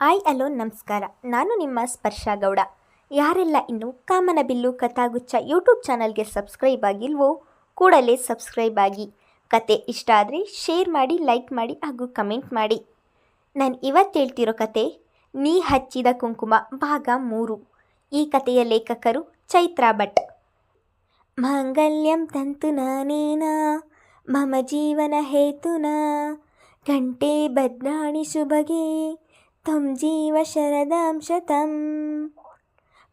Hello ನಮಸ್ಕಾರ. ನಾನು ನಿಮ್ಮ ಸ್ಪರ್ಶ ಗೌಡ. ಯಾರೆಲ್ಲ ಇನ್ನು ಕಾಮನಬಿಲ್ಲು ಕಥಾಗುಚ್ಛ ಯೂಟ್ಯೂಬ್ ಚಾನಲ್ಗೆ ಸಬ್ಸ್ಕ್ರೈಬ್ ಆಗಿಲ್ವೋ ಕೂಡಲೇ ಸಬ್ಸ್ಕ್ರೈಬ್ ಆಗಿ. ಕತೆ ಇಷ್ಟ ಆದರೆ ಶೇರ್ ಮಾಡಿ, ಲೈಕ್ ಮಾಡಿ ಹಾಗೂ ಕಮೆಂಟ್ ಮಾಡಿ. ನಾನು ಇವತ್ತು ಹೇಳ್ತಿರೋ ಕತೆ ನೀ ಹಚ್ಚಿದ ಕುಂಕುಮ ಭಾಗ 3. ಈ ಕಥೆಯ ಲೇಖಕರು ಚೈತ್ರಾ ಭಟ್. ಮಾಂಗಲ್ಯಂ ತಂತು ನಾನೇನ ಮಮ ಜೀವನ ಹೇತುನ ಗಂಟೆ ಭದ್ರಾಣಿ ಶುಭಗೆ ತ್ವಂ ಜೀವ ಶರದಾಂ ಶತಂ.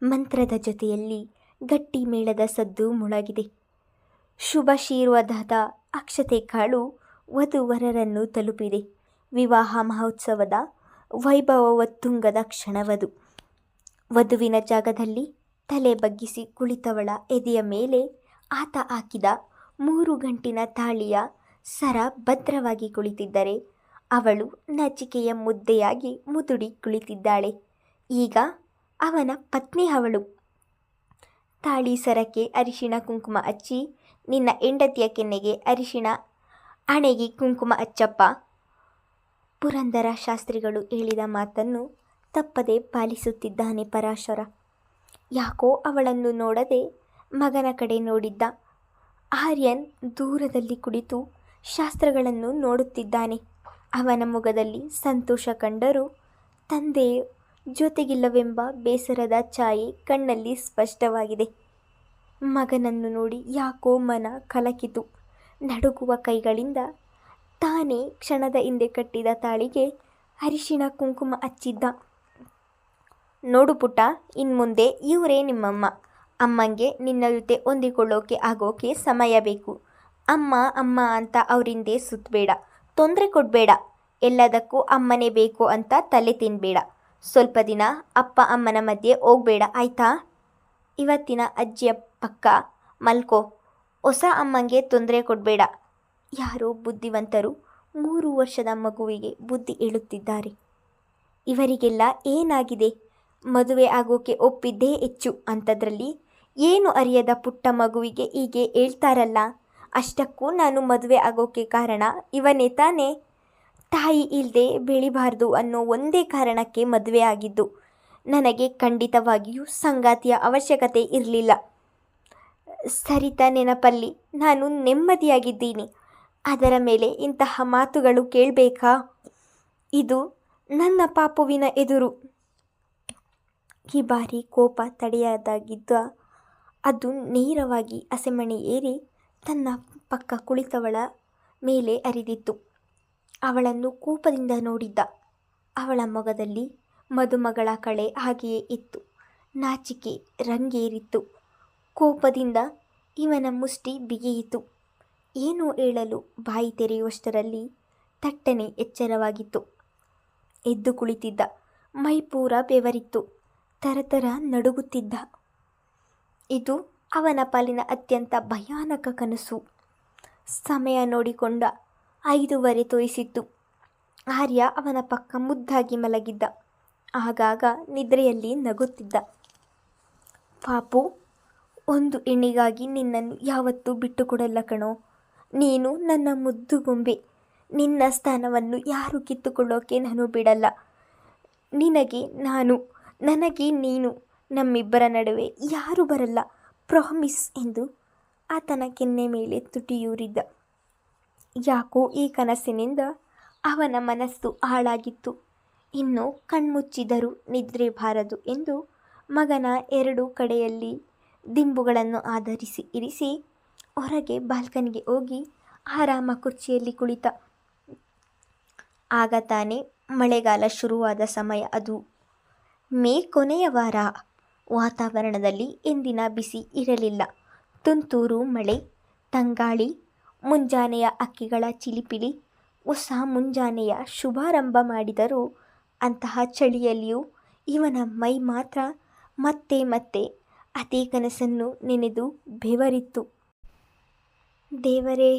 ಮಂತ್ರದ ಜೊತೆಯಲ್ಲಿ ಗಟ್ಟಿ ಮೇಳದ ಸದ್ದು ಮುಳಗಿದೆ. ಶುಭ ಶೀರ್ವಾದದ ಅಕ್ಷತೆ ಕಾಳು ವಧುವರರನ್ನು ತಲುಪಿದೆ. ವಿವಾಹ ಮಹೋತ್ಸವದ ವೈಭವೋತ್ತುಂಗದ ಕ್ಷಣವದು. ವಧುವಿನ ಜಾಗದಲ್ಲಿ ತಲೆ ಬಗ್ಗಿಸಿ ಕುಳಿತವಳ ಎದೆಯ ಮೇಲೆ ಆತ ಹಾಕಿದ 3 ಗಂಟಿನ ತಾಳಿಯ ಸರ ಭದ್ರವಾಗಿ ಕುಳಿತಿದ್ದರೆ ಅವಳು ನಾಚಿಕೆಯ ಮುದ್ದೆಯಾಗಿ ಮುದುಡಿ ಕುಳಿತಿದ್ದಾಳೆ. ಈಗ ಅವನ ಪತ್ನಿ ಅವಳು. ತಾಳಿ ಸರಕ್ಕೆ ಅರಿಶಿಣ ಕುಂಕುಮ ಹಚ್ಚಿ, ನಿನ್ನ ಹೆಂಡತಿಯ ಕೆನ್ನೆಗೆ ಅರಿಶಿಣ, ಹಣೆಗೆ ಕುಂಕುಮ ಹಚ್ಚಪ್ಪ. ಪುರಂದರ ಶಾಸ್ತ್ರಿಗಳು ಹೇಳಿದ ಮಾತನ್ನು ತಪ್ಪದೆ ಪಾಲಿಸುತ್ತಿದ್ದಾನೆ ಪರಾಶರ. ಯಾಕೋ ಅವಳನ್ನು ನೋಡದೆ ಮಗನ ಕಡೆ ನೋಡಿದ್ದ. ಆರ್ಯನ್ ದೂರದಲ್ಲಿ ಕುಳಿತು ಶಾಸ್ತ್ರಗಳನ್ನು ನೋಡುತ್ತಿದ್ದಾನೆ. ಅವನ ಮುಖದಲ್ಲಿ ಸಂತೋಷ ಕಂಡರೂ ತಂದೆ ಜೊತೆಗಿಲ್ಲವೆಂಬ ಬೇಸರದ ಛಾಯೆ ಕಣ್ಣಲ್ಲಿ ಸ್ಪಷ್ಟವಾಗಿದೆ. ಮಗನನ್ನು ನೋಡಿ ಯಾಕೋ ಮನ ಕಲಕಿತು. ನಡುಗುವ ಕೈಗಳಿಂದ ತಾನೇ ಕ್ಷಣದ ಹಿಂದೆ ಕಟ್ಟಿದ ತಾಳಿಗೆ ಅರಿಶಿಣ ಕುಂಕುಮ ಹಚ್ಚಿದ್ದ. ನೋಡು ಪುಟ್ಟ, ಇನ್ಮುಂದೆ ಇವರೇ ನಿಮ್ಮಮ್ಮ. ಅಮ್ಮಂಗೆ ನಿನ್ನ ಜೊತೆ ಹೊಂದಿಕೊಳ್ಳೋಕೆ ಆಗೋಕೆ ಸಮಯ ಬೇಕು. ಅಮ್ಮ ಅಮ್ಮ ಅಂತ ಅವರಿಂದೆ ಸುತ್ತಬೇಡ, ತೊಂದರೆ ಕೊಡಬೇಡ. ಎಲ್ಲದಕ್ಕೂ ಅಮ್ಮನೇ ಬೇಕು ಅಂತ ತಲೆ ತಿನ್ನಬೇಡ. ಸ್ವಲ್ಪ ದಿನ ಅಪ್ಪ ಅಮ್ಮನ ಮಧ್ಯೆ ಹೋಗಬೇಡ, ಆಯ್ತಾ? ಇವತ್ತಿನ ಅಜ್ಜಿಯ ಪಕ್ಕ ಮಲ್ಕೋ. ಹೊಸ ಅಮ್ಮಂಗೆ ತೊಂದರೆ ಕೊಡಬೇಡ. ಯಾರೋ ಬುದ್ಧಿವಂತರು 3 ವರ್ಷದ ಮಗುವಿಗೆ ಬುದ್ಧಿ ಹೇಳುತ್ತಿದ್ದಾರೆ. ಇವರಿಗೆಲ್ಲ ಏನಾಗಿದೆ? ಮದುವೆ ಆಗೋಕೆ ಒಪ್ಪಿದ್ದೇ ಹೆಚ್ಚು ಅಂಥದ್ರಲ್ಲಿ ಏನು ಅರಿಯದ ಪುಟ್ಟ ಮಗುವಿಗೆ ಹೀಗೆ ಹೇಳ್ತಾರಲ್ಲ. ಅಷ್ಟಕ್ಕೂ ನಾನು ಮದುವೆ ಆಗೋಕೆ ಕಾರಣ ಇವನೇ ತಾನೇ. ತಾಯಿ ಇಲ್ಲದೆ ಬೆಳಿಬಾರ್ದು ಅನ್ನೋ ಒಂದೇ ಕಾರಣಕ್ಕೆ ಮದುವೆ ಆಗಿದ್ದು. ನನಗೆ ಖಂಡಿತವಾಗಿಯೂ ಸಂಗಾತಿಯ ಅವಶ್ಯಕತೆ ಇರಲಿಲ್ಲ. ಸರಿತಾ ನೆನಪಲ್ಲಿ ನಾನು ನೆಮ್ಮದಿಯಾಗಿದ್ದೀನಿ. ಅದರ ಮೇಲೆ ಇಂತಹ ಮಾತುಗಳು ಕೇಳಬೇಕಾ? ಇದು ನನ್ನ ಪಾಪುವಿನ ಎದುರು. ಈ ಬಾರಿ ಕೋಪ ತಡೆಯದಾಗಿದ್ದ. ಅದು ನೇರವಾಗಿ ಹಸೆಮಣೆ ಏರಿ ತನ್ನ ಪಕ್ಕ ಕುಳಿತವಳ ಮೇಲೆ ಹರಿದಿತ್ತು. ಅವಳನ್ನು ಕೋಪದಿಂದ ನೋಡಿದ್ದ. ಅವಳ ಮೊಗದಲ್ಲಿ ಮದುಮಗಳ ಕಳೆ ಹಾಗೆಯೇ ಇತ್ತು. ನಾಚಿಕೆ ರಂಗೇರಿತ್ತು. ಕೋಪದಿಂದ ಇವನ ಮುಷ್ಟಿ ಬಿಗಿಯಿತು. ಏನೋ ಹೇಳಲು ಬಾಯಿ ತೆರೆಯುವಷ್ಟರಲ್ಲಿ ತಟ್ಟನೆ ಎಚ್ಚರವಾಗಿತ್ತು. ಎದ್ದು ಕುಳಿತಿದ್ದ. ಮೈಪೂರ ಬೆವರಿತ್ತು. ತರತರ ನಡುಗುತ್ತಿದ್ದ. ಇದು ಅವನ ಪಾಲಿನ ಅತ್ಯಂತ ಭಯಾನಕ ಕನಸು. ಸಮಯ ನೋಡಿಕೊಂಡ 5:15 ತೋರಿಸಿತ್ತು. ಆರ್ಯ ಅವನ ಪಕ್ಕ ಮುದ್ದಾಗಿ ಮಲಗಿದ್ದ. ಆಗಾಗ ನಿದ್ರೆಯಲ್ಲಿ ನಗುತ್ತಿದ್ದ. ಪಾಪು, ಒಂದು ಹೆಣ್ಣಿಗಾಗಿ ನಿನ್ನನ್ನು ಯಾವತ್ತೂ ಬಿಟ್ಟುಕೊಡಲ್ಲ ಕಣೋ. ನೀನು ನನ್ನ ಮುದ್ದು ಗೊಂಬೆ. ನಿನ್ನ ಸ್ಥಾನವನ್ನು ಯಾರು ಕಿತ್ತುಕೊಳ್ಳೋಕೆ ನಾನು ಬಿಡಲ್ಲ. ನಿನಗೆ ನಾನು, ನನಗೆ ನೀನು, ನಮ್ಮಿಬ್ಬರ ನಡುವೆ ಯಾರೂ ಬರಲ್ಲ, ಪ್ರಾಮಿಸ್ ಎಂದು ಆತನ ಕೆನ್ನೆ ಮೇಲೆ ತುಟಿಯೂರಿದ್ದ. ಯಾಕೋ ಈ ಕನಸಿನಿಂದ ಅವನ ಮನಸ್ಸು ಹಾಳಾಗಿತ್ತು. ಇನ್ನು ಕಣ್ಮುಚ್ಚಿದರೂ ನಿದ್ರೆ ಬಾರದು ಎಂದು ಮಗನ 2 ಕಡೆಯಲ್ಲಿ ದಿಂಬುಗಳನ್ನು ಆಧರಿಸಿ ಇರಿಸಿ ಹೊರಗೆ ಬಾಲ್ಕನಿಗೆ ಹೋಗಿ ಆರಾಮ ಕುರ್ಚಿಯಲ್ಲಿ ಕುಳಿತ. ಆಗ ತಾನೇ ಮಳೆಗಾಲ ಶುರುವಾದ ಸಮಯ ಅದು. ಮೇ ಕೊನೆಯ ವಾರ. ವಾತಾವರಣದಲ್ಲಿ ಎಂದಿನ ಬಿಸಿ ಇರಲಿಲ್ಲ. ತುಂತುರು ಮಳೆ, ತಂಗಾಳಿ, ಮುಂಜಾನೆಯ ಹಕ್ಕಿಗಳ ಚಿಲಿಪಿಲಿ ಹೊಸ ಮುಂಜಾನೆಯ ಶುಭಾರಂಭ ಮಾಡಿದರೂ ಅಂತಹ ಚಳಿಯಲ್ಲಿಯೂ ಇವನ ಮೈ ಮಾತ್ರ ಮತ್ತೆ ಮತ್ತೆ ಅದೇ ಕನಸನ್ನು ನೆನೆದು ಬೆವರಿತ್ತು. ದೇವರೇ,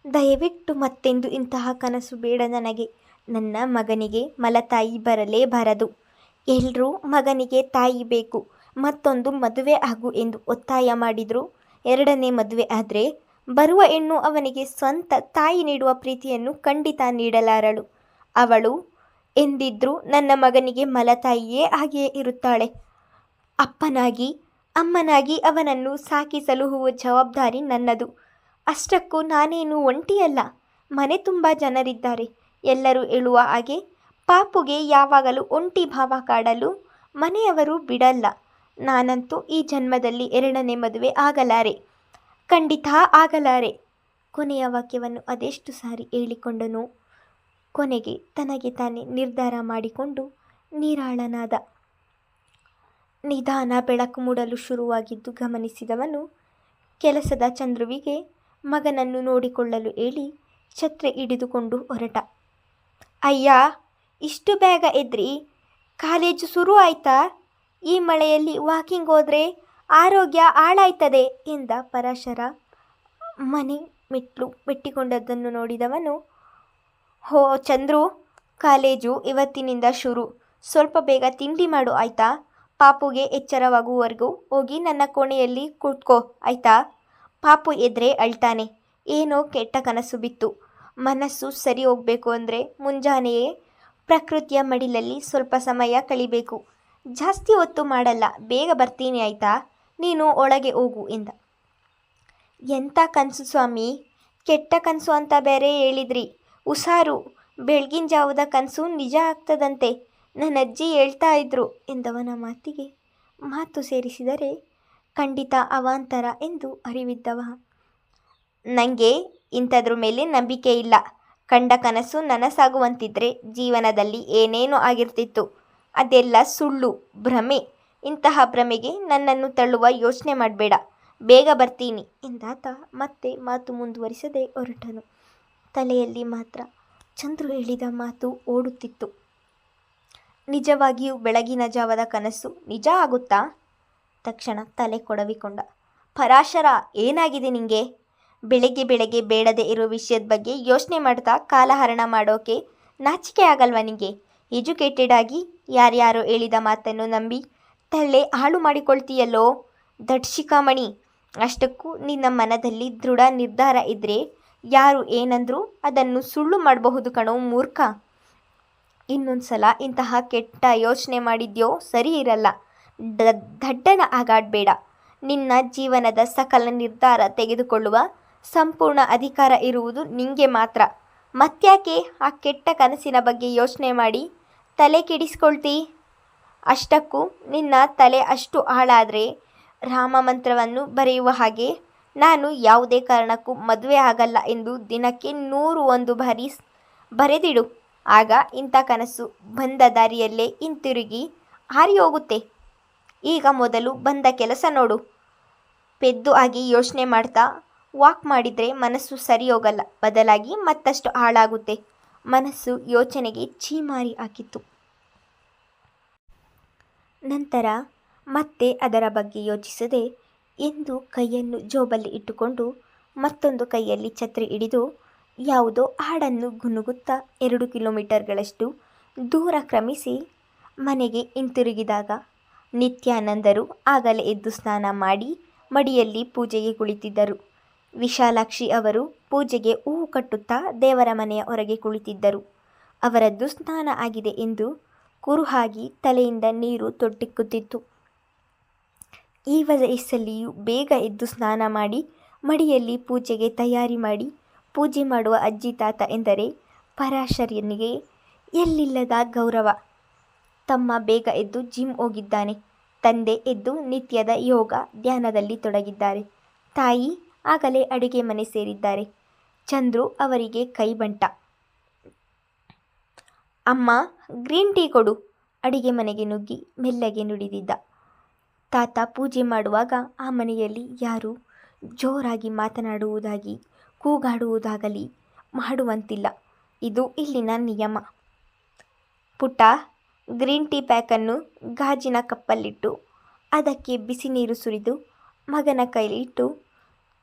ದಯವಿಟ್ಟು ಮತ್ತೆಂದು ಇಂತಹ ಕನಸು ಬೇಡ ನನಗೆ. ನನ್ನ ಮಗನಿಗೆ ಮಲತಾಯಿ ಬರಲೇಬಾರದು. ಎಲ್ಲರೂ ಮಗನಿಗೆ ತಾಯಿ ಬೇಕು, ಮತ್ತೊಂದು ಮದುವೆ ಆಗು ಎಂದು ಒತ್ತಾಯ ಮಾಡಿದ್ರು. 2ನೇ ಮದುವೆ ಆದರೆ ಬರುವ ಹೆಣ್ಣು ಅವನಿಗೆ ಸ್ವಂತ ತಾಯಿ ನೀಡುವ ಪ್ರೀತಿಯನ್ನು ಖಂಡಿತ ನೀಡಲಾರಳು. ಅವಳು ಎಂದಿದ್ರೂ ನನ್ನ ಮಗನಿಗೆ ಮಲತಾಯಿಯೇ ಹಾಗೆಯೇ ಇರುತ್ತಾಳೆ. ಅಪ್ಪನಾಗಿ ಅಮ್ಮನಾಗಿ ಅವನನ್ನು ಸಾಕಿಸಲು ಜವಾಬ್ದಾರಿ ನನ್ನದು. ಅಷ್ಟಕ್ಕೂ ನಾನೇನು ಒಂಟಿಯಲ್ಲ, ಮನೆ ತುಂಬ ಜನರಿದ್ದಾರೆ. ಎಲ್ಲರೂ ಹೇಳುವ ಹಾಗೆ ಪಾಪುಗೆ ಯಾವಾಗಲೂ ಒಂಟಿ ಭಾವ ಕಾಡಲು ಮನೆಯವರು ಬಿಡಲ್ಲ. ನಾನಂತೂ ಈ ಜನ್ಮದಲ್ಲಿ ಎರಡನೇ ಮದುವೆ ಆಗಲಾರೆ, ಖಂಡಿತ ಆಗಲಾರೆ. ಕೊನೆಯ ವಾಕ್ಯವನ್ನು ಅದೆಷ್ಟು ಸಾರಿ ಹೇಳಿಕೊಂಡನೋ. ಕೊನೆಗೆ ತನಗೆ ತಾನೇ ನಿರ್ಧಾರ ಮಾಡಿಕೊಂಡು ನಿರಾಳನಾದ. ನಿಧಾನ ಬೆಳಕು ಮೂಡಲು ಶುರುವಾಗಿದ್ದು ಗಮನಿಸಿದವನು ಕೆಲಸದ ಚಂದ್ರುವಿಗೆ ಮಗನನ್ನು ನೋಡಿಕೊಳ್ಳಲು ಹೇಳಿ ಛತ್ರಿ ಹಿಡಿದುಕೊಂಡು ಹೊರಟ. ಅಯ್ಯ, ಇಷ್ಟು ಬೇಗ ಎದ್ರಿ? ಕಾಲೇಜು ಶುರು ಆಯ್ತಾ? ಈ ಮಳೆಯಲ್ಲಿ ವಾಕಿಂಗ್ ಹೋದರೆ ಆರೋಗ್ಯ ಹಾಳಾಯ್ತದೆ ಎಂದ ಪರಾಶರ ಮನೆ ಮೆಟ್ಲು ಮೆಟ್ಟಿಕೊಂಡದ್ದನ್ನು ನೋಡಿದವನು. ಹೋ ಚಂದ್ರು, ಕಾಲೇಜು ಇವತ್ತಿನಿಂದ ಶುರು. ಸ್ವಲ್ಪ ಬೇಗ ತಿಂಡಿ ಮಾಡು ಆಯ್ತಾ? ಪಾಪುಗೆ ಎಚ್ಚರವಾಗುವವರೆಗೂ ಹೋಗಿ ನನ್ನ ಕೋಣೆಯಲ್ಲಿ ಕೂತ್ಕೋ ಆಯ್ತಾ? ಪಾಪು ಎದ್ರೆ ಅಳ್ತಾನೆ. ಏನೋ ಕೆಟ್ಟ ಕನಸು ಬಿತ್ತು. ಮನಸ್ಸು ಸರಿ ಹೋಗಬೇಕು ಅಂದರೆ ಮುಂಜಾನೆಯೇ ಪ್ರಕೃತಿಯ ಮಡಿಲಲ್ಲಿ ಸ್ವಲ್ಪ ಸಮಯ ಕಳಿಬೇಕು. ಜಾಸ್ತಿ ಹೊತ್ತು ಮಾಡಲ್ಲ, ಬೇಗ ಬರ್ತೀನಿ ಆಯ್ತಾ? ನೀನು ಒಳಗೆ ಹೋಗು ಎಂದ. ಎಂಥ ಕನಸು ಸ್ವಾಮಿ? ಕೆಟ್ಟ ಕನಸು ಅಂತ ಬೇರೆ ಹೇಳಿದ್ರಿ. ಹುಷಾರು, ಬೆಳಗಿನ ಜಾವದ ಕನಸು ನಿಜ ಆಗ್ತದಂತೆ, ನನ್ನ ಅಜ್ಜಿ ಹೇಳ್ತಾ ಇದ್ರು ಎಂದವನ ಮಾತಿಗೆ ಮಾತು ಸೇರಿಸಿದರೆ ಖಂಡಿತ ಅವಾಂತರ ಎಂದು ಅರಿವಿದ್ದವ. ನನಗೆ ಇಂಥದ್ರ ಮೇಲೆ ನಂಬಿಕೆ ಇಲ್ಲ. ಕಂಡ ಕನಸು ನನಸಾಗುವಂತಿದ್ರೆ ಜೀವನದಲ್ಲಿ ಏನೇನೋ ಆಗಿರ್ತಿತ್ತು. ಅದೆಲ್ಲ ಸುಳ್ಳು, ಭ್ರಮೆ. ಇಂತಹ ಭ್ರಮೆಗೆ ನನ್ನನ್ನು ತಳ್ಳುವ ಯೋಚನೆ ಮಾಡಬೇಡ, ಬೇಗ ಬರ್ತೀನಿ ಎಂದಾತ ಮತ್ತೆ ಮಾತು ಮುಂದುವರಿಸದೆ ಹೊರಟನು. ತಲೆಯಲ್ಲಿ ಮಾತ್ರ ಚಂದ್ರು ಹೇಳಿದ ಮಾತು ಓಡುತ್ತಿತ್ತು. ನಿಜವಾಗಿಯೂ ಬೆಳಗಿನ ಜಾವದ ಕನಸು ನಿಜ ಆಗುತ್ತಾ? ತಕ್ಷಣ ತಲೆ ಕೊಡವಿಕೊಂಡ. ಪರಾಶರ, ಏನಾಗಿದೆ ನಿಂಗೆ? ಬೆಳಗ್ಗೆ ಬೆಳಗ್ಗೆ ಬೇಡದೆ ಇರೋ ವಿಷಯದ ಬಗ್ಗೆ ಯೋಚನೆ ಮಾಡ್ತಾ ಕಾಲಹರಣ ಮಾಡೋಕೆ ನಾಚಿಕೆ ಆಗಲ್ವಾ ನಿಂಗೆ? ಎಜುಕೇಟೆಡ್ ಆಗಿ ಯಾರ್ಯಾರೋ ಹೇಳಿದ ಮಾತನ್ನು ನಂಬಿ ತಳ್ಳೆ ಹಾಳು ಮಾಡಿಕೊಳ್ತೀಯಲ್ಲೋ ದಡ್ಶಿಕಾಮಣಿ. ಅಷ್ಟಕ್ಕೂ ನಿನ್ನ ಮನದಲ್ಲಿ ದೃಢ ನಿರ್ಧಾರ ಇದ್ದರೆ ಯಾರು ಏನಂದ್ರೂ ಅದನ್ನು ಸುಳ್ಳು ಮಾಡಬಹುದು ಕಣೋ ಮೂರ್ಖ. ಇನ್ನೊಂದ್ಸಲ ಇಂತಹ ಕೆಟ್ಟ ಯೋಚನೆ ಮಾಡಿದ್ಯೋ ಸರಿ ಇರಲ್ಲ. ದಡ್ಡನ ಆಗಾಡಬೇಡ. ನಿನ್ನ ಜೀವನದ ಸಕಲ ನಿರ್ಧಾರ ತೆಗೆದುಕೊಳ್ಳುವ ಸಂಪೂರ್ಣ ಅಧಿಕಾರ ಇರುವುದು ನಿಂಗೆ ಮಾತ್ರ. ಮತ್ತ್ಯಾಕೆ ಆ ಕೆಟ್ಟ ಕನಸಿನ ಬಗ್ಗೆ ಯೋಚನೆ ಮಾಡಿ ತಲೆ ಕೆಡಿಸ್ಕೊಳ್ತಿ? ಅಷ್ಟಕ್ಕೂ ನಿನ್ನ ತಲೆ ಅಷ್ಟು ಹಾಳಾದರೆ ರಾಮ ಮಂತ್ರವನ್ನು ಬರೆಯುವ ಹಾಗೆ ನಾನು ಯಾವುದೇ ಕಾರಣಕ್ಕೂ ಮದುವೆ ಆಗಲ್ಲ ಎಂದು ದಿನಕ್ಕೆ 101 ಬಾರಿ ಬರೆದಿಡು. ಆಗ ಇಂಥ ಕನಸು ಬಂದ ದಾರಿಯಲ್ಲೇ ಹಿಂತಿರುಗಿ ಹಾರಿ ಹೋಗುತ್ತೆ. ಈಗ ಮೊದಲು ಬಂದ ಕೆಲಸ ನೋಡು. ಪೆದ್ದು ಆಗಿ ಯೋಚನೆ ಮಾಡ್ತಾ ವಾಕ್ ಮಾಡಿದರೆ ಮನಸ್ಸು ಸರಿ ಹೋಗಲ್ಲ, ಬದಲಾಗಿ ಮತ್ತಷ್ಟು ಹಾಳಾಗುತ್ತೆ. ಮನಸ್ಸು ಯೋಚನೆಗೆ ಛೀಮಾರಿ ಹಾಕಿತ್ತು. ನಂತರ ಮತ್ತೆ ಅದರ ಬಗ್ಗೆ ಯೋಚಿಸದೆ ಎಂದು ಕೈಯನ್ನು ಜೋಬಲ್ಲಿ ಇಟ್ಟುಕೊಂಡು ಮತ್ತೊಂದು ಕೈಯಲ್ಲಿ ಛತ್ರಿ ಹಿಡಿದು ಯಾವುದೋ ಹಾಡನ್ನು ಗುನುಗುತ್ತಾ 2 ಕಿಲೋಮೀಟರ್ಗಳಷ್ಟು ದೂರ ಕ್ರಮಿಸಿ ಮನೆಗೆ ಹಿಂತಿರುಗಿದಾಗ ನಿತ್ಯಾನಂದರು ಆಗಲೇ ಎದ್ದು ಸ್ನಾನ ಮಾಡಿ ಮಡಿಯಲ್ಲಿ ಪೂಜೆಗೆ ಕುಳಿತಿದ್ದರು. ವಿಶಾಲಾಕ್ಷಿ ಅವರು ಪೂಜೆಗೆ ಹೂವು ಕಟ್ಟುತ್ತಾ ದೇವರ ಮನೆಯ ಹೊರಗೆ ಕುಳಿತಿದ್ದರು. ಅವರದ್ದು ಸ್ನಾನ ಆಗಿದೆ ಎಂದು ಕುರುಹಾಗಿ ತಲೆಯಿಂದ ನೀರು ತೊಟ್ಟಿಕ್ಕುತ್ತಿತ್ತು. ಈ ವಯಸ್ಸಲ್ಲಿಯೂ ಬೇಗ ಎದ್ದು ಸ್ನಾನ ಮಾಡಿ ಮಡಿಯಲ್ಲಿ ಪೂಜೆಗೆ ತಯಾರಿ ಮಾಡಿ ಪೂಜೆ ಮಾಡುವ ಅಜ್ಜಿ ತಾತ ಎಂದರೆ ಪರಾಶರನಿಗೆ ಎಲ್ಲಿಲ್ಲದ ಗೌರವ. ತಮ್ಮ ಬೇಗ ಎದ್ದು ಜಿಮ್ ಹೋಗಿದ್ದಾನೆ. ತಂದೆ ಎದ್ದು ನಿತ್ಯದ ಯೋಗ ಧ್ಯಾನದಲ್ಲಿ ತೊಡಗಿದ್ದಾರೆ. ತಾಯಿ ಆಗಲೇ ಅಡುಗೆ ಮನೆ ಸೇರಿದ್ದಾರೆ. ಚಂದ್ರು ಅವರಿಗೆ ಕೈಬಂಟ. ಅಮ್ಮ, ಗ್ರೀನ್ ಟೀ ಕೊಡು. ಅಡುಗೆ ಮನೆಗೆ ನುಗ್ಗಿ ಮೆಲ್ಲಗೆ ನುಡಿದಿದ್ದ. ತಾತ ಪೂಜೆ ಮಾಡುವಾಗ ಆ ಮನೆಯಲ್ಲಿ ಯಾರೂ ಜೋರಾಗಿ ಮಾತನಾಡುವುದಾಗಿ ಕೂಗಾಡುವುದಾಗಲಿ ಮಾಡುವಂತಿಲ್ಲ. ಇದು ಇಲ್ಲಿನ ನಿಯಮ. ಪುಟ್ಟ, ಗ್ರೀನ್ ಟೀ ಪ್ಯಾಕನ್ನು ಗಾಜಿನ ಕಪ್ಪಲ್ಲಿಟ್ಟು ಅದಕ್ಕೆ ಬಿಸಿ ನೀರು ಸುರಿದು ಮಗನ ಕೈಲಿಟ್ಟು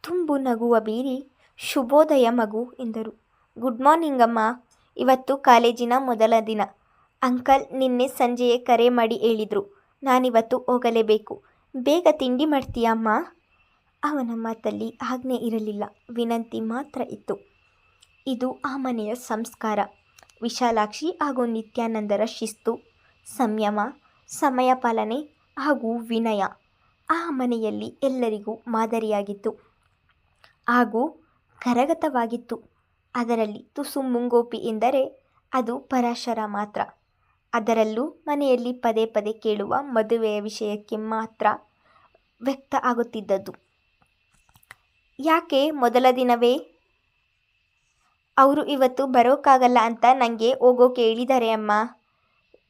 ತುಂಬು ನಗುವ ಬೀರಿ ಶುಭೋದಯ ಮಗು ಎಂದರು. ಗುಡ್ ಮಾರ್ನಿಂಗ್ ಅಮ್ಮ. ಇವತ್ತು ಕಾಲೇಜಿನ ಮೊದಲ ದಿನ. ಅಂಕಲ್ ನಿನ್ನೆ ಸಂಜೆಯೇ ಕರೆ ಮಾಡಿ ಹೇಳಿದರು, ನಾನಿವತ್ತು ಹೋಗಲೇಬೇಕು. ಬೇಗ ತಿಂಡಿ ಮಾಡ್ತೀಯಾ ಅಮ್ಮ? ಅವನ ಮಾತಲ್ಲಿ ಆಜ್ಞೆ ಇರಲಿಲ್ಲ, ವಿನಂತಿ ಮಾತ್ರ ಇತ್ತು. ಇದು ಆ ಮನೆಯ ಸಂಸ್ಕಾರ. ವಿಶಾಲಾಕ್ಷಿ ಹಾಗೂ ನಿತ್ಯಾನಂದರ ಶಿಸ್ತು, ಸಂಯಮ, ಸಮಯ ಪಾಲನೆ ಹಾಗೂ ವಿನಯ ಆ ಮನೆಯಲ್ಲಿ ಎಲ್ಲರಿಗೂ ಮಾದರಿಯಾಗಿತ್ತು ಹಾಗೂ ಕರಗತವಾಗಿತ್ತು. ಅದರಲ್ಲಿ ತುಸು ಮುಂಗೋಪಿ ಎಂದರೆ ಅದು ಪರಾಶರ ಮಾತ್ರ. ಅದರಲ್ಲೂ ಮನೆಯಲ್ಲಿ ಪದೇ ಪದೇ ಕೇಳುವ ಮದುವೆಯ ವಿಷಯಕ್ಕೆ ಮಾತ್ರ ವ್ಯಕ್ತ ಆಗುತ್ತಿದ್ದದ್ದು. ಯಾಕೆ ಮೊದಲ ದಿನವೇ ಅವರು ಇವತ್ತು ಬರೋಕ್ಕಾಗಲ್ಲ ಅಂತ ನನಗೆ ಹೋಗೋಕೆ ಹೇಳಿದ್ದಾರೆ ಅಮ್ಮ.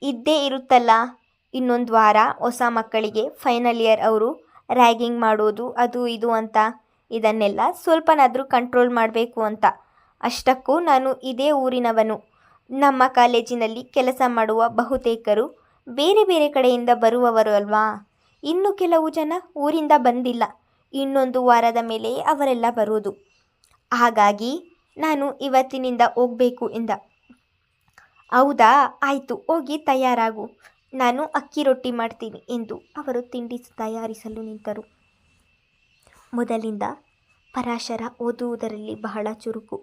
ಇದ್ದೇ ಇರುತ್ತಲ್ಲ, ಇನ್ನೊಂದು ವಾರ ಹೊಸ ಮಕ್ಕಳಿಗೆ ಫೈನಲ್ ಇಯರ್ ಅವರು ರ್ಯಾಗಿಂಗ್ ಮಾಡೋದು ಅದು ಇದು ಅಂತ. ಇದನ್ನೆಲ್ಲ ಸ್ವಲ್ಪನಾದರೂ ಕಂಟ್ರೋಲ್ ಮಾಡಬೇಕು ಅಂತ. ಅಷ್ಟಕ್ಕೂ ನಾನು ಇದೇ ಊರಿನವನು. ನಮ್ಮ ಕಾಲೇಜಿನಲ್ಲಿ ಕೆಲಸ ಮಾಡುವ ಬಹುತೇಕರು ಬೇರೆ ಬೇರೆ ಕಡೆಯಿಂದ ಬರುವವರು ಅಲ್ವಾ. ಇನ್ನು ಕೆಲವು ಜನ ಊರಿಂದ ಬಂದಿಲ್ಲ. ಇನ್ನೊಂದು ವಾರದ ಮೇಲೆ ಅವರೆಲ್ಲ ಬರುವುದು. ಹಾಗಾಗಿ ನಾನು ಇವತ್ತಿನಿಂದ ಹೋಗಬೇಕು ಎಂದ. ಹೌದಾ, ಆಯಿತು, ಹೋಗಿ ತಯಾರಾಗು. ನಾನು ಅಕ್ಕಿ ರೊಟ್ಟಿ ಮಾಡ್ತೀನಿ ಎಂದು ಅವರು ತಿಂಡಿ ತಯಾರಿಸಲು ನಿಂತರು. ಮೊದಲಿಂದ ಪರಾಶರ ಓದುವುದರಲ್ಲಿ ಬಹಳ ಚುರುಕು.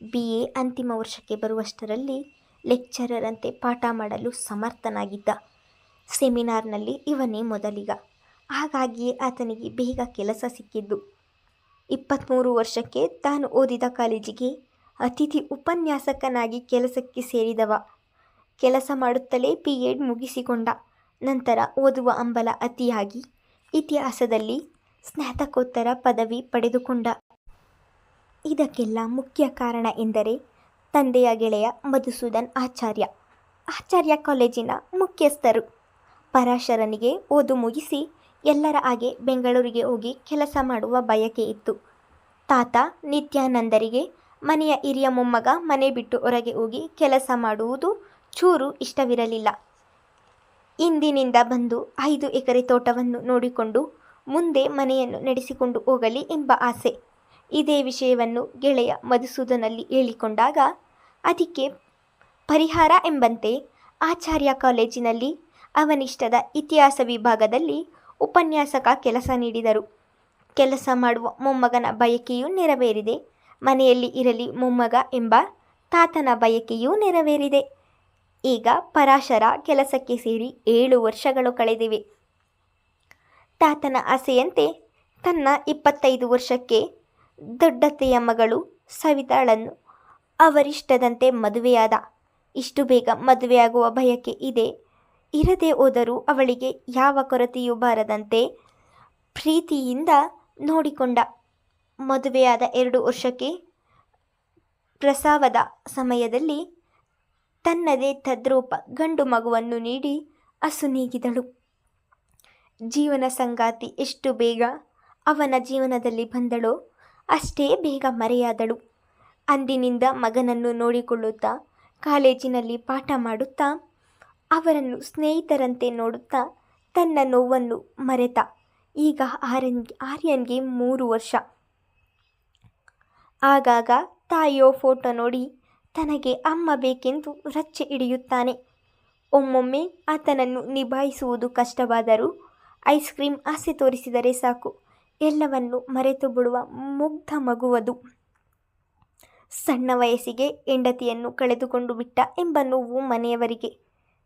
BA ಅಂತಿಮ ವರ್ಷಕ್ಕೆ ಬರುವಷ್ಟರಲ್ಲಿ ಲೆಕ್ಚರರ್ ಅಂತೆ ಪಾಠ ಮಾಡಲು ಸಮರ್ಥನಾಗಿದ್ದ. ಸೆಮಿನಾರ್ನಲ್ಲಿ ಇವನೇ ಮೊದಲಿಗ. ಹಾಗಾಗಿಯೇ ಆತನಿಗೆ ಬೇಗ ಕೆಲಸ ಸಿಕ್ಕಿದ್ದು. 23 ವರ್ಷಕ್ಕೆ ತಾನು ಓದಿದ ಕಾಲೇಜಿಗೆ ಅತಿಥಿ ಉಪನ್ಯಾಸಕನಾಗಿ ಕೆಲಸಕ್ಕೆ ಸೇರಿದವ. ಕೆಲಸ ಮಾಡುತ್ತಲೇ B.Ed ಮುಗಿಸಿಕೊಂಡ. ನಂತರ ಓದುವ ಹಂಬಲ ಅತಿಯಾಗಿ ಇತಿಹಾಸದಲ್ಲಿ ಸ್ನಾತಕೋತ್ತರ ಪದವಿ ಪಡೆದುಕೊಂಡ. ಇದಕ್ಕೆಲ್ಲ ಮುಖ್ಯ ಕಾರಣ ಎಂದರೆ ತಂದೆಯ ಗೆಳೆಯ ಮಧುಸೂದನ್ ಆಚಾರ್ಯ ಕಾಲೇಜಿನ ಮುಖ್ಯಸ್ಥರು. ಪರಾಶರನಿಗೆ ಓದು ಮುಗಿಸಿ ಎಲ್ಲರ ಹಾಗೆ ಬೆಂಗಳೂರಿಗೆ ಹೋಗಿ ಕೆಲಸ ಮಾಡುವ ಬಯಕೆ ಇತ್ತು. ತಾತ ನಿತ್ಯಾನಂದರಿಗೆ ಮನೆಯ ಹಿರಿಯ ಮೊಮ್ಮಗ ಮನೆ ಬಿಟ್ಟು ಹೊರಗೆ ಹೋಗಿ ಕೆಲಸ ಮಾಡುವುದು ಚೂರು ಇಷ್ಟವಿರಲಿಲ್ಲ. ಇಂದಿನಿಂದ ಬಂದು 5 ಎಕರೆ ತೋಟವನ್ನು ನೋಡಿಕೊಂಡು ಮುಂದೆ ಮನೆಯನ್ನು ನಡೆಸಿಕೊಂಡು ಹೋಗಲಿ ಎಂಬ ಆಸೆ. ಇದೇ ವಿಷಯವನ್ನು ಗೆಳೆಯ ಮಧುಸೂದನಲ್ಲಿ ಹೇಳಿಕೊಂಡಾಗ ಅದಕ್ಕೆ ಪರಿಹಾರ ಎಂಬಂತೆ ಆಚಾರ್ಯ ಕಾಲೇಜಿನಲ್ಲಿ ಅವನಿಷ್ಟದ ಇತಿಹಾಸ ವಿಭಾಗದಲ್ಲಿ ಉಪನ್ಯಾಸಕ ಕೆಲಸ ನೀಡಿದರು. ಕೆಲಸ ಮಾಡುವ ಮೊಮ್ಮಗನ ಬಯಕೆಯೂ ನೆರವೇರಿದೆ. ಮನೆಯಲ್ಲಿ ಇರಲಿ ಮೊಮ್ಮಗ ಎಂಬ ತಾತನ ಬಯಕೆಯೂ ನೆರವೇರಿದೆ. ಈಗ ಪರಾಶರ ಕೆಲಸಕ್ಕೆ ಸೇರಿ 7 ವರ್ಷಗಳು ಕಳೆದಿವೆ. ತಾತನ ಆಸೆಯಂತೆ ತನ್ನ 25 ವರ್ಷಕ್ಕೆ ದೊಡ್ಡತ್ತೆಯ ಮಗಳು ಸವಿತಾಳನ್ನು ಅವರಿಷ್ಟದಂತೆ ಮದುವೆಯಾದ. ಇಷ್ಟು ಬೇಗ ಮದುವೆಯಾಗುವ ಬಯಕೆ ಇರದೇ ಹೋದರೂ ಅವಳಿಗೆ ಯಾವ ಕೊರತೆಯೂ ಬಾರದಂತೆ ಪ್ರೀತಿಯಿಂದ ನೋಡಿಕೊಂಡ. ಮದುವೆಯಾದ 2 ವರ್ಷಕ್ಕೆ ಪ್ರಸವದ ಸಮಯದಲ್ಲಿ ತನ್ನದೇ ತದ್ರೂಪ ಗಂಡು ಮಗುವನ್ನು ನೀಡಿ ಅಸುನೀಗಿದಳು. ಜೀವನ ಸಂಗಾತಿ ಎಷ್ಟು ಬೇಗ ಅವನ ಜೀವನದಲ್ಲಿ ಬಂದಳೋ ಅಷ್ಟೇ ಬೇಗ ಮರೆಯಾದಳು. ಅಂದಿನಿಂದ ಮಗನನ್ನು ನೋಡಿಕೊಳ್ಳುತ್ತಾ, ಕಾಲೇಜಿನಲ್ಲಿ ಪಾಠ ಮಾಡುತ್ತಾ, ಅವರನ್ನು ಸ್ನೇಹಿತರಂತೆ ನೋಡುತ್ತಾ ತನ್ನ ನೋವನ್ನು ಮರೆತ. ಈಗ ಆರ್ಯನ್ಗೆ 3 ವರ್ಷ. ಆಗಾಗ ತಾಯಿಯೋ ಫೋಟೋ ನೋಡಿ ತನಗೆ ಅಮ್ಮ ಬೇಕೆಂದು ರಚ್ಚೆ ಹಿಡಿಯುತ್ತಾನೆ. ಒಮ್ಮೊಮ್ಮೆ ಆತನನ್ನು ನಿಭಾಯಿಸುವುದು ಕಷ್ಟವಾದರೂ ಐಸ್ ಕ್ರೀಮ್ ಆಸೆ ತೋರಿಸಿದರೆ ಸಾಕು, ಎಲ್ಲವನ್ನು ಮರೆತು ಬಿಡುವ ಮುಗ್ಧ ಮಗುವದು. ಸಣ್ಣ ವಯಸ್ಸಿಗೆ ಹೆಂಡತಿಯನ್ನು ಕಳೆದುಕೊಂಡು ಬಿಟ್ಟ ಎಂಬ ನೋವು ಮನೆಯವರಿಗೆ.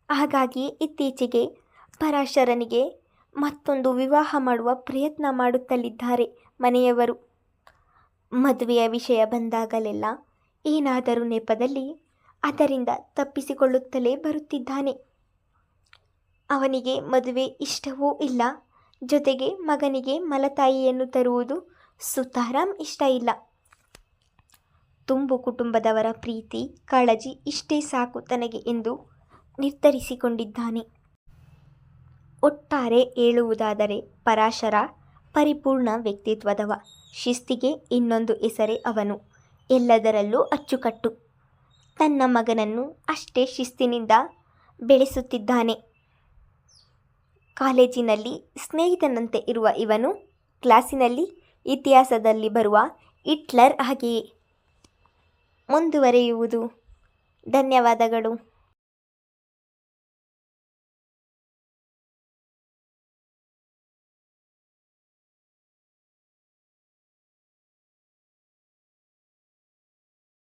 ಹಾಗಾಗಿ ಇತ್ತೀಚೆಗೆ ಪರಾಶರನಿಗೆ ಮತ್ತೊಂದು ವಿವಾಹ ಮಾಡುವ ಪ್ರಯತ್ನ ಮಾಡುತ್ತಲಿದ್ದಾರೆ ಮನೆಯವರು. ಮದುವೆಯ ವಿಷಯ ಬಂದಾಗಲೆಲ್ಲ ಏನಾದರೂ ನೆಪದಲ್ಲಿ ಅದರಿಂದ ತಪ್ಪಿಸಿಕೊಳ್ಳುತ್ತಲೇ ಬರುತ್ತಿದ್ದಾನೆ. ಅವನಿಗೆ ಮದುವೆ ಇಷ್ಟವೂ ಇಲ್ಲ. ಜೊತೆಗೆ ಮಗನಿಗೆ ಮಲತಾಯಿಯನ್ನು ತರುವುದು ಸುತಾರಾಮ್ ಇಷ್ಟ ಇಲ್ಲ. ತುಂಬು ಕುಟುಂಬದವರ ಪ್ರೀತಿ ಕಾಳಜಿ ಇಷ್ಟೇ ಸಾಕು ತನಗೆ ಎಂದು ನಿರ್ಧರಿಸಿಕೊಂಡಿದ್ದಾನೆ. ಒಟ್ಟಾರೆ ಹೇಳುವುದಾದರೆ ಪರಾಶರ ಪರಿಪೂರ್ಣ ವ್ಯಕ್ತಿತ್ವದವ. ಶಿಸ್ತಿಗೆ ಇನ್ನೊಂದು ಹೆಸರೇ ಅವನು. ಎಲ್ಲದರಲ್ಲೂ ಅಚ್ಚುಕಟ್ಟು. ತನ್ನ ಮಗನನ್ನು ಅಷ್ಟೇ ಶಿಸ್ತಿನಿಂದ ಬೆಳೆಸುತ್ತಿದ್ದಾನೆ. ಕಾಲೇಜಿನಲ್ಲಿ ಸ್ನೇಹಿತನಂತೆ ಇರುವ ಇವನು ಕ್ಲಾಸಿನಲ್ಲಿ ಇತಿಹಾಸದಲ್ಲಿ ಬರುವ ಹಿಟ್ಲರ್ ಹಾಗೆಯೇ ಮುಂದುವರಿಯುವುದು. ಧನ್ಯವಾದಗಳು.